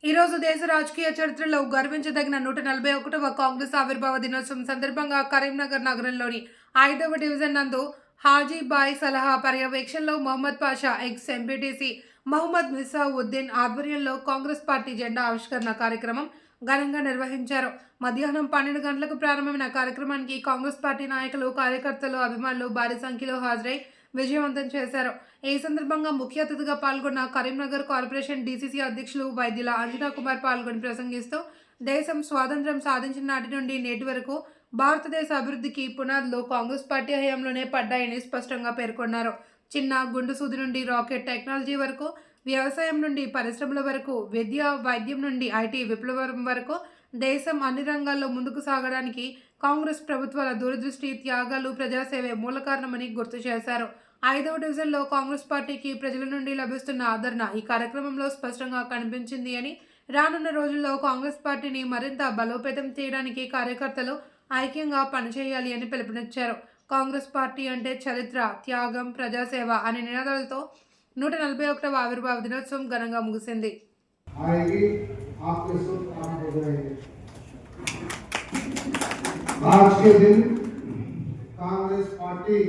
ఈ రోజు దేశ రాజకీయ చరిత్రలో గర్వించదగిన 141వ కాంగ్రెస్ ఆవిర్భావ దినోత్సవం సందర్భంగా కరీంనగర్ నగరంలోని 5వ డివిజన్ నందు హాజీబాయ్ సలహా పర్యవేక్షణలో మహమ్మద్ పాషా ఎక్స్ ఎంపీటీసీ మహమ్మద్ మిసావుద్దీన్ ఆధ్వర్యంలో కాంగ్రెస్ పార్టీ జెండా ఆవిష్కరణ కార్యక్రమం ఘనంగా నిర్వహించారు. మధ్యాహ్నం 12 గంటలకు ప్రారంభమైన కార్యక్రమానికి కాంగ్రెస్ పార్టీ నాయకులు, కార్యకర్తలు, అభిమానులు భారీ సంఖ్యలో హాజరై విజయవంతం చేశారు. ఈ సందర్భంగా ముఖ్య అతిథిగా పాల్గొన్న కరీంనగర్ కార్పొరేషన్ డీసీసీ అధ్యక్షులు వైద్యుల అంజనా కుమార్ పాల్గొని ప్రసంగిస్తూ దేశం స్వాతంత్ర్యం సాధించిన నాటి నుండి నేటి వరకు భారతదేశ అభివృద్ధికి పునాదులు కాంగ్రెస్ పార్టీ హయాంలోనే పడ్డాయని స్పష్టంగా పేర్కొన్నారు. చిన్న గుండు సూది నుండి రాకెట్ టెక్నాలజీ వరకు, వ్యవసాయం నుండి పరిశ్రమల వరకు, విద్య వైద్యం నుండి ఐటీ విప్లవం వరకు దేశం అన్ని రంగాల్లో ముందుకు సాగడానికి కాంగ్రెస్ ప్రభుత్వాల దూరదృష్టి, త్యాగాలు, ప్రజాసేవే మూల కారణమని గుర్తు చేశారు. 5వ డివిజన్లో కాంగ్రెస్ పార్టీకి ప్రజల నుండి లభిస్తున్న ఆదరణ ఈ కార్యక్రమంలో స్పష్టంగా కనిపించింది అని, రానున్న రోజుల్లో కాంగ్రెస్ పార్టీని మరింత బలోపేతం చేయడానికి కార్యకర్తలు ఐక్యంగా పనిచేయాలి అని పిలుపునిచ్చారు. కాంగ్రెస్ పార్టీ అంటే చరిత్ర, త్యాగం, ప్రజాసేవ అనే నినాదాలతో 141వ ఆవిర్భావ దినోత్సవం ఘనంగా ముగిసింది. आज के दिन कांग्रेस पार्टी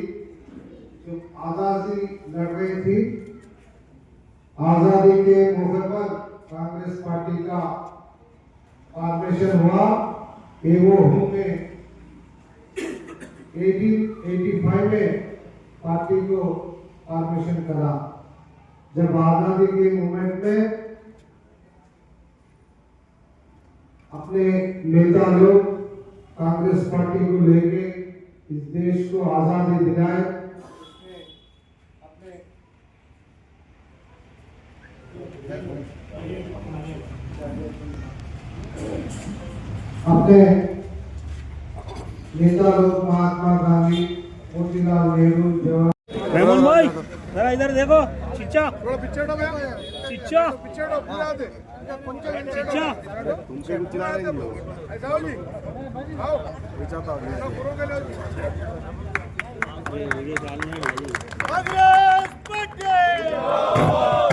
जो आजादी लड़ रही थी, आजादी के मौके पर कांग्रेस पार्टी का फॉर्मेशन हुआ। वो में 1885 में पार्टी को फॉर्मेशन करा। जब आजादी के मूवमेंट में अपने नेता लोग कांग्रेस पार्टी को लेके इस देश को आजादी दिलाए, अपने नेता लोग महात्मा गांधी, मोतीलाल नेहरू, जवाहरलाल रेमन भाई जरा इधर देखो। चिच्चा पिछड़ो चिच्चा पिछड़ो पूरा दे चिच्चा तुमसे कुछ चिल्ला रहे हो ऐसा हो जी आओ बेचाता हूं पूरा के लो ये वीडियो डालना है भाई। कांग्रेस पार्टी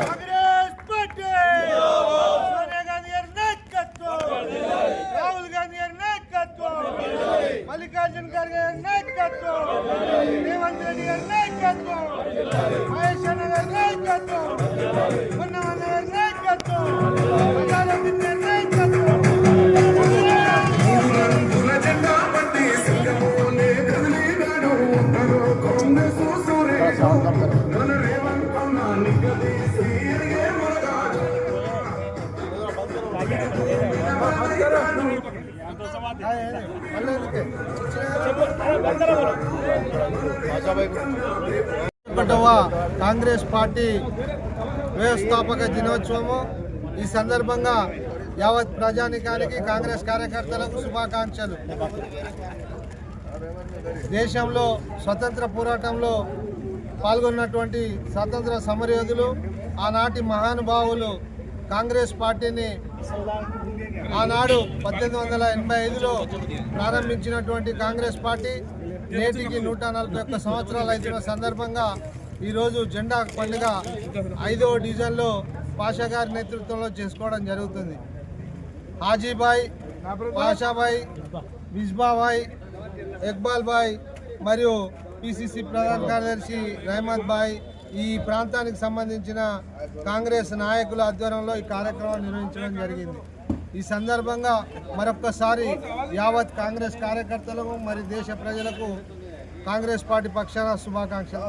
कांग्रेस पार्टी सोनिया गांधी नायकत्व, राहुल गांधी नायकत्व, मल्लिकार्जुन खड़गे नायकत्व, रेवंत रेड्डी नायकत्व, आयशा नगर नायकत्व, मुन्ना नगर नायकत्व, अदालत नायकत्व కాంగ్రెస్ పార్టీ వ్యవస్థాపక దినోత్సవము. ఈ సందర్భంగా యావత్ ప్రజానికానికి, కాంగ్రెస్ కార్యకర్తలకు శుభాకాంక్షలు. దేశంలో స్వతంత్ర పోరాటంలో పాల్గొన్నటువంటి స్వాతంత్ర సమరయోధులు, ఆనాటి మహానుభావులు కాంగ్రెస్ పార్టీని ఆనాడు 1885లో ప్రారంభించినటువంటి కాంగ్రెస్ పార్టీ నేటికి 141 సంవత్సరాలు అవుతున్న సందర్భంగా ఈరోజు జెండా పండుగ 5వ డివిజన్లో పాషా గారి నేతృత్వంలో చేసుకోవడం జరుగుతుంది. హాజీబాయ్, పాషాబాయ్, మిస్బాబాయ్, ఇక్బాల్ బాయ్ మరియు పిసిసి ప్రధాన కార్యదర్శి రహమత్ బాయ్, ఈ ప్రాంతానికి సంబంధించిన కాంగ్రెస్ నాయకుల ఆధ్వర్యంలో ఈ కార్యక్రమం నిర్వహించడం జరిగింది. ఈ సందర్భంగా మరొక్కసారి యావత్ కాంగ్రెస్ కార్యకర్తలకు మరి దేశ ప్రజలకు కాంగ్రెస్ పార్టీ పక్షాన శుభాకాంక్షలు.